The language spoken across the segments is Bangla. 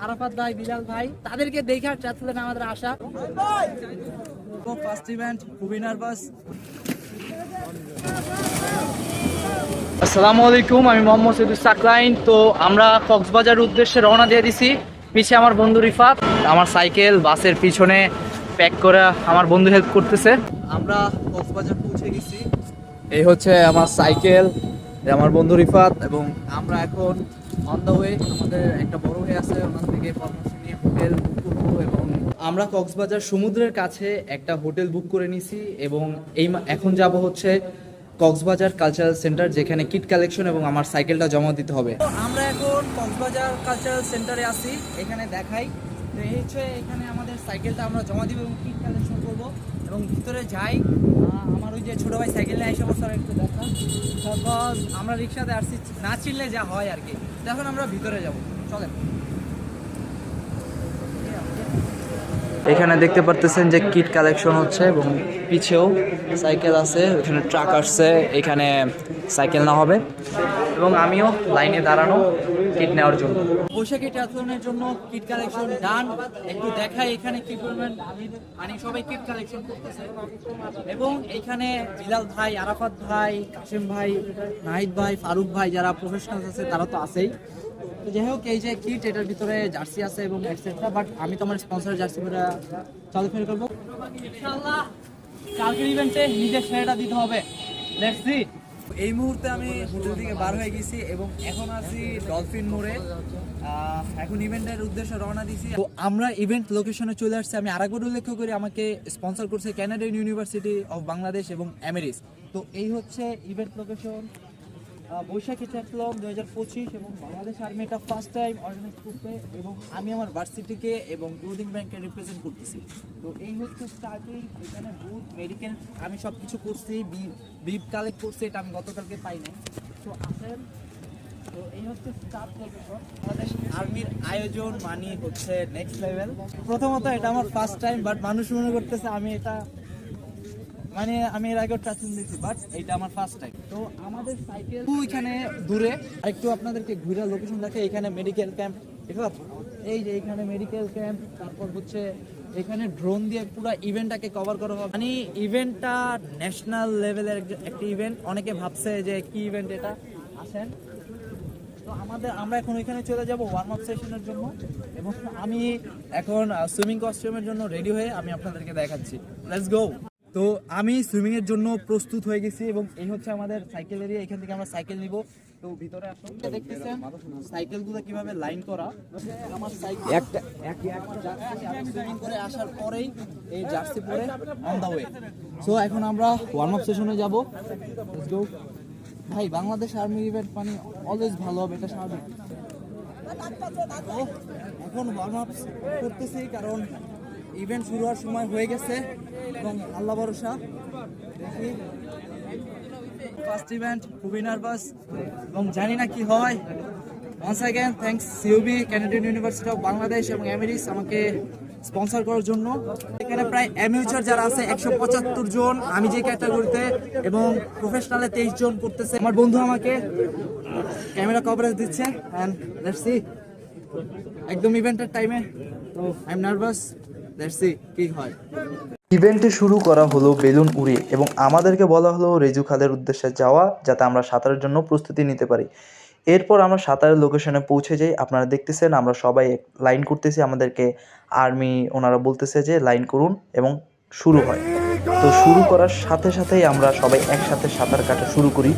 আরাফাত ভাই, বিলাল ভাই, তাদেরকে দেখা ট্রায়াথলনে আমাদের আশা। ফার্স্ট ইভেন্ট, খুবই নার্ভাস। আসসালামু আলাইকুম, আমি মোহাম্মদ সিদ্দিক সাকলাইন। তো আমরা কক্সবাজার উদ্দেশ্যে রওনা দিয়ে দিছি। পিছে আমার বন্ধু রিফাত, আমার সাইকেল বাসের পিছনে প্যাক করে আমার বন্ধু হেল্প করতেছে। আমরা কক্সবাজার পৌঁছে গেছি। এই হচ্ছে আমার সাইকেল, আমার বন্ধু রিফাত, এবং আমরা এখন অন দ্য ওয়ে। আমাদের একটা বড় হয়ে আছে, ওখান থেকে পরামর্শ নিয়ে হোটেল বুক করবো। এবং আমরা কক্সবাজার সমুদ্রের কাছে একটা হোটেল বুক করে নিছি, এবং এখন যাব হচ্ছে কক্সবাজার কালচারাল সেন্টার, যেখানে কিট কালেকশন এবং আমার সাইকেলটা জমা দিতে হবে। আমরা এখন কক্সবাজার কালচারাল সেন্টারে আছি। এখানে দেখাই, তো এই হচ্ছে এখানে আমাদের সাইকেলটা আমরা জমা দিব এবং কিট কালেকশন করব। এবং ভিতরে যাই, আমার ওই যে ছোটো ভাই সাইকেল নিয়ে এসে বছর একটু দেখা, তারপর আমরা রিক্সাতে আসছি, না চিনলে যা হয় আর কি। তো এখন আমরা ভিতরে যাব, চলেন। এখানে দেখতে পারতেছেন যে কিট কালেকশন হচ্ছে, এবং পিছেও সাইকেল আছে, এখানে ট্রাক আসছে, এখানে সাইকেল না হবে। এবং আমিও লাইনে দাঁড়ানো কিট নেওয়ার জন্য। বৈশাখী ট্রায়াথলনের জন্য কিট কালেকশন ডান। একটু দেখাই এখানে কি করবেন, মানে সবাই কিট কালেকশন করতেছে। এবং এখানে বিলাল ভাই, আরাফাত ভাই, কাশিম ভাই, নাহিদ ভাই, ফারুক ভাই, যারা প্রফেশনাল আছে তারা তো আছেই। তো যাই হোক, এই যে কিট, এটার ভিতরে জার্সি আছে এবং এক্সেট্রা, বাট আমি তো আমার স্পন্সর জার্সি করে চালু ফেল করবো ইনশাআল্লাহ। কালকের ইভেন্টে নিজের সেরাটা দিতে হবে, লেটস সি। এই মুহূর্তে আমি হোটেল থেকে বার হয়ে গেছি এবং এখন আছি ডলফিন মোড়ে। এখন ইভেন্টের উদ্দেশ্যে রওনা দিয়েছি। তো আমরা ইভেন্ট লোকেশনে চলে আসছি। আমি আরেকবার উল্লেখ করি, আমাকে স্পন্সর করছে ক্যানাডিয়ান ইউনিভার্সিটি অফ বাংলাদেশ এবং এমেরিস। তো এই হচ্ছে ইভেন্ট লোকেশন, বৈশাখী ট্রায়াথলন 2025, এবং বাংলাদেশ আর্মি এটা ফার্স্ট টাইম অর্গানাইজ করছে, এবং আমি আমার ভার্সিটিকে এবং ক্লোদিং ব্যাংকে রিপ্রেজেন্ট করতেছি। তো এই হচ্ছে স্টার্টিং। এখানে বুথ, মেডিকেল, আমি সব কিছু করছি, বিপ কালেক্ট করছি, এটা আমি গতকালকে পাই নাই। তো আসেন, তো এই হচ্ছে স্টার্ট লোকেশন। বাংলাদেশ আর্মির আয়োজন মানে হচ্ছে নেক্সট লেভেল। প্রথমত এটা আমার ফার্স্ট টাইম, বাট মানুষ মনে করতেছে আমি এটা, মানে আমি এর আগে ট্রায়াথলন দিয়েছি, বাট এটা আমার ফার্স্ট টাইম। তো আমাদের সাইকেল এখানে দূরে একটু আপনাদেরকে ঘুরে লোকেশন দেখে। এখানে মেডিকেল ক্যাম্প, এই যে এখানে মেডিকেল ক্যাম্প, তারপর হচ্ছে এখানে ড্রোন দিয়ে পুরো ইভেন্টটাকে কভার করা হবে। মানে ইভেন্টটা ন্যাশনাল লেভেলের একটা ইভেন্ট। অনেকে ভাবছে যে কি ইভেন্ট এটা, আসেন। তো আমরা এখন ওইখানে চলে যাব ওয়ার্ম আপ সেশনের জন্য, এবং আমি এখন সুইমিং কস্টিউমের জন্য রেডি হয়ে আমি আপনাদেরকে দেখাচ্ছি। Let's go. তো আমি সুইমিং এর জন্য প্রস্তুত হয়ে গেছি, এবং এই হচ্ছে আমাদের সাইকেল এরিয়া। এখান থেকে আমরা সাইকেল নিব। তো ভিতরে আসুন, দেখতেছেন সাইকেলগুলো কিভাবে লাইন করা। আমার সাইকেল একটা সুইমিং করে আসার পরেই এই জার্সি পরে অন দা ওয়ে। সো এখন আমরা ওয়ার্ম আপ সেশনে যাব। Let's go. ভাই, বাংলাদেশ আর্মি ইভেন্ট মানে অলওয়েজ ভালো হবে, এটা স্বাভাবিক। এখন ওয়ার্ম আপ করতেছি, কারণ ইভেন্ট শুরু হওয়ার সময় হয়ে গেছে, এবং আল্লাহ ভরসা। দেখি, ফার্স্ট ইভেন্ট, খুবই নার্ভাস এবং জানি না কি হয়। Once again thanks CUB, Canadian University of Bangladesh এবং এমেরিস আমাকে স্পন্সর করার জন্য। এখানে প্রায় অ্যামেচার যারা আছে 175 জন, আমি যে ক্যাটাগরিতে, এবং প্রফেশনালে 23 জন করতেছে। আমার বন্ধু আমাকে ক্যামেরা কভারেজ দিচ্ছে, অ্যান্ড লেটস সি একদম ইভেন্টের টাইমে। তো I am nervous, let's see কি হয়। ইভেন্টে শুরু করা হলো বেলুন উড়িয়ে, এবং আমাদেরকে বলা হলো রেজু খালের উদ্দেশ্যে যাওয়া, যাতে আমরা সাঁতারের জন্য প্রস্তুতি নিতে পারি। এরপর আমরা সাঁতারের লোকেশনে পৌঁছে যাই। আপনারা দেখতেছেন আমরা সবাই লাইন করতেছি, আমাদেরকে আর্মি ওনারা বলতেছে যে লাইন করুন, এবং শুরু হয়। তো শুরু করার সাথে সাথেই আমরা সবাই একসাথে সাঁতার কাটা শুরু করি,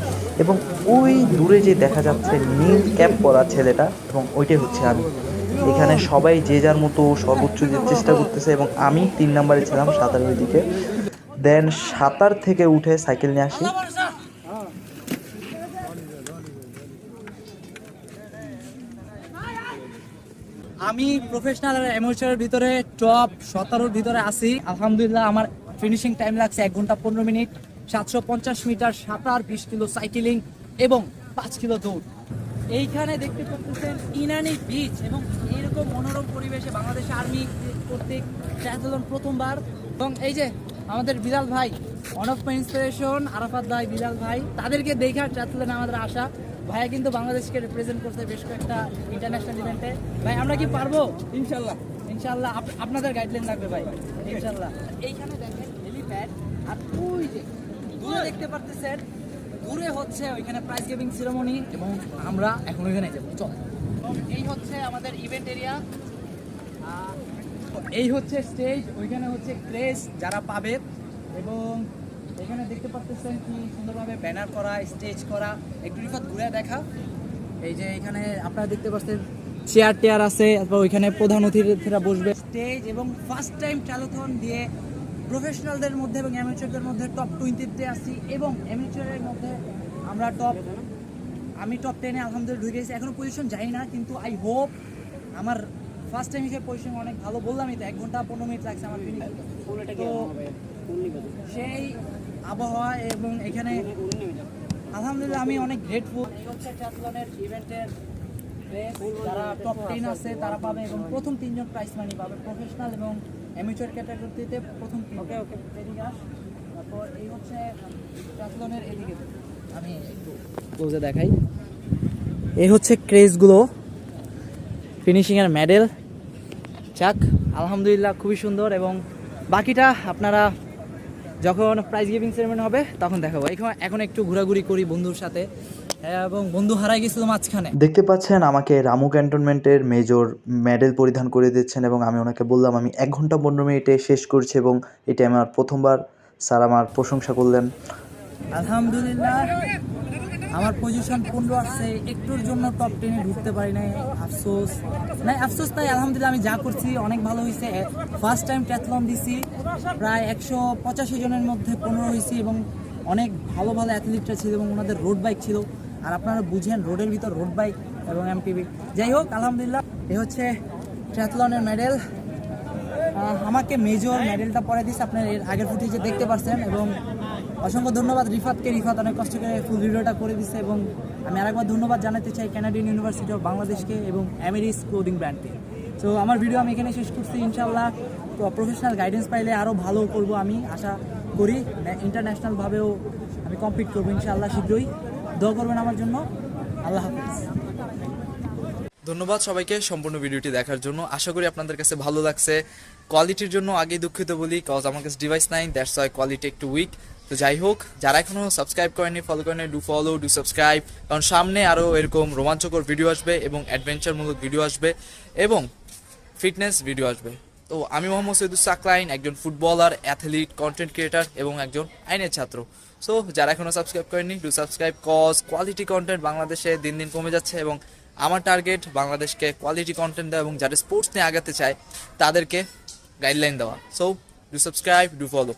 এবং ওই দূরে যে দেখা যাচ্ছে নীল ক্যাপ পরা ছেলেটা, এবং ওইটাই হচ্ছে আমি। এখানে সবাই যে যার মতো সর্বোচ্চ দিতে চেষ্টা করতেছে, এবং আমি 3 নম্বরে ছিলাম সাঁতারের দিকে। দেন সাঁতার থেকে উঠে সাইকেল নিয়ে আসি। আমি প্রফেশনাল আর অ্যামেচারের ভিতরে টপ 17-র ভিতরে আছি। আলহামদুলিল্লাহ, আমার ফিনিশিং টাইম লাগছে 1 ঘন্টা 15 মিনিট। 750 মিটার সাঁতার, 20 কিলো সাইকেলিং এবং 5 কিলো দৌড়। এইখানে দেখতে পাচ্ছেন ইনানি বিচ, এবং এইরকম মনোরম পরিবেশে বাংলাদেশ আর্মি কর্তৃক ট্রায়াথলন প্রথমবার। এবং এই যে আমাদের বিলাল ভাই, one of my inspiration, Arafat ভাই, বিলাল ভাই, তাদেরকে দেখা ট্রায়াথলনে আমাদের আশা। ভাইয়া কিন্তু বাংলাদেশকে রিপ্রেজেন্ট করতে বেশ কয়েকটা ইন্টারন্যাশনাল ইভেন্টে। ভাই আমরা কি পারবো? ইনশাল্লাহ ইনশাল্লাহ। আপনাদের গাইডলাইন লাগবে ভাই, ইনশাল্লাহ। এইখানে দেখেন হেলিপ্যাড, আর ওই যে দূরে দেখতে পারতেছেন, দূরে হচ্ছে ওইখানে প্রাইজ গিভিং সেরেমনি, এবং আমরা এখন ওইখানে যাবো। চল, এই হচ্ছে আমাদের ইভেন্ট এরিয়া, এই হচ্ছে স্টেজ, ওইখানে হচ্ছে ক্রেজ যারা পাবে, এবং এখানে দেখতে পাচ্ছেন কি সুন্দরভাবে ব্যানার করা, স্টেজ করা। একটু রিফাত ঘুরে দেখা, এই যে এখানে আপনারা দেখতে পাচ্ছেন চেয়ার টেয়ার আছে, তারপর ওইখানে প্রধান অতিথিরা বসবে। স্টেজ এবং ফার্স্ট টাইম ট্যালোথন দিয়ে প্রফেশনালদের মধ্যে এবং অ্যামেচারদের মধ্যে টপ 20-তে আসি, এবং অ্যামেচারের মধ্যে আমরা আমি টপ 10-এ আলহামদুলিল্লাহ ঢুকে গেছি। এখনো পজিশন যাই না, কিন্তু আই হোপ আমার ফার্স্ট টাইম হিসেবে পজিশন অনেক ভালো। বললামই তো 1 ঘন্টা 15 মিনিট লাগছে আমার ফিনিশ। তো সেই আবহাওয়া এবং এখানে আলহামদুলিল্লাহ আমি অনেক গ্রেটফুল। এই হচ্ছে ট্রায়াথলনের ইভেন্টের রেস, যারা টপ 10 আছে তারা পাবে, এবং প্রথম 3 জন প্রাইজ মানি পাবে, প্রফেশনাল এবং অ্যামেচার ক্যাটাগরিতে প্রথম। ওকে এদিকে আস। তারপর এই হচ্ছে ট্রায়াথলনের এদিকে, আমি একটু ক্লোজে দেখাই। এই হচ্ছে ক্রেজগুলো, ফিনিশিংয়ের মেডেল। যাক আলহামদুলিল্লাহ খুবই সুন্দর, এবং বাকিটা আপনারা যখন প্রাইজ গিভিং সেরেমনি হবে তখন দেখাবো। এখন একটু ঘোরাঘুরি করি বন্ধুর সাথে, এবং বন্ধু হারাই গেছিল মাঝখানে। দেখতে পাচ্ছেন আমাকে রামু ক্যান্টনমেন্টের মেজর মেডেল পরিধান করে দিচ্ছেন, এবং আমি ওনাকে বললাম আমি 1 ঘন্টা 15 মিনিটে শেষ করছি, এবং এটা আমার প্রথমবার। স্যার আমার প্রশংসা করলেন। আলহামদুলিল্লাহ আমার পজিশন 15 আসছে, একটুর জন্য টপ 10-এ ঢুকতে পারি নাই, আফসোস তাই। আলহামদুলিল্লাহ আমি যা করছি অনেক ভালো হয়েছে। ফার্স্ট টাইম ট্যাথলন দিছি, প্রায় 185 জনের মধ্যে 15 হয়েছি, এবং অনেক ভালো ভালো অ্যাথলিটরা ছিল, এবং ওনাদের রোড বাইক ছিল। আর আপনারা বুঝেন রোডের ভিতর রোড বাইক এবং এমটিবি। যাই হোক আলহামদুলিল্লাহ, এ হচ্ছে ট্যাথলনের মেডেল। আমাকে মেজর মেডেলটা পরে দিচ্ছে, আপনার এর আগের ফুটেজে দেখতে পাচ্ছেন, এবং অসংখ্য ধন্যবাদ রিফাতকে। রিফাত অনেক কষ্ট করে ফুল ভিডিওটা করে দিচ্ছে, এবং আমি আরেকবার ধন্যবাদ জানাতে চাই কানাডিয়ান ইউনিভার্সিটি অফ বাংলাদেশকে এবং অ্যামেরিস ক্লোদিং ব্র্যান্ডকে। তো আমার ভিডিও আমি এখানে শেষ করছি। ইনশাআল্লাহ তো প্রফেশনাল গাইডেন্স পাইলে আরও ভালো করব আমি আশা করি। ইন্টারন্যাশনালভাবেও আমি কম্পিট করবো ইনশাআল্লাহ শীঘ্রই। দোয়া করবেন আমার জন্য। আল্লাহ হাফিজ। ধন্যবাদ সবাইকে সম্পূর্ণ ভিডিওটি দেখার জন্য। আশা করি আপনাদের কাছে ভালো লাগছে। কোয়ালিটির জন্য আগেই দুঃখিত বলি, কজ আমার কাছে ডিভাইস নাই, দ্যাটস ওয়াই কোয়ালিটি একটু উইক। তো যাই হোক, যারা এখনও সাবস্ক্রাইব করেনি, ফলো করেনি, ডু ফলো, ডু সাবস্ক্রাইব, কারণ সামনে আরও এরকম রোমাঞ্চকর ভিডিও আসবে, এবং অ্যাডভেঞ্চারমূলক ভিডিও আসবে, এবং ফিটনেস ভিডিও আসবে। তো আমি মোহাম্মদ সৈয়দুস সাকলাইন, একজন ফুটবলার, অ্যাথলিট, কন্টেন্ট ক্রিয়েটার এবং একজন আইনের ছাত্র। সো যারা এখনও সাবস্ক্রাইব করেনি, do subscribe, cause quality content বাংলাদেশে দিন দিন কমে যাচ্ছে, এবং আমার টার্গেট বাংলাদেশকে কোয়ালিটি কন্টেন্ট দেওয়া, এবং যারা স্পোর্টস নিয়ে আগাতে চায় তাদেরকে গাইডলাইন দেওয়া। So do subscribe, do follow.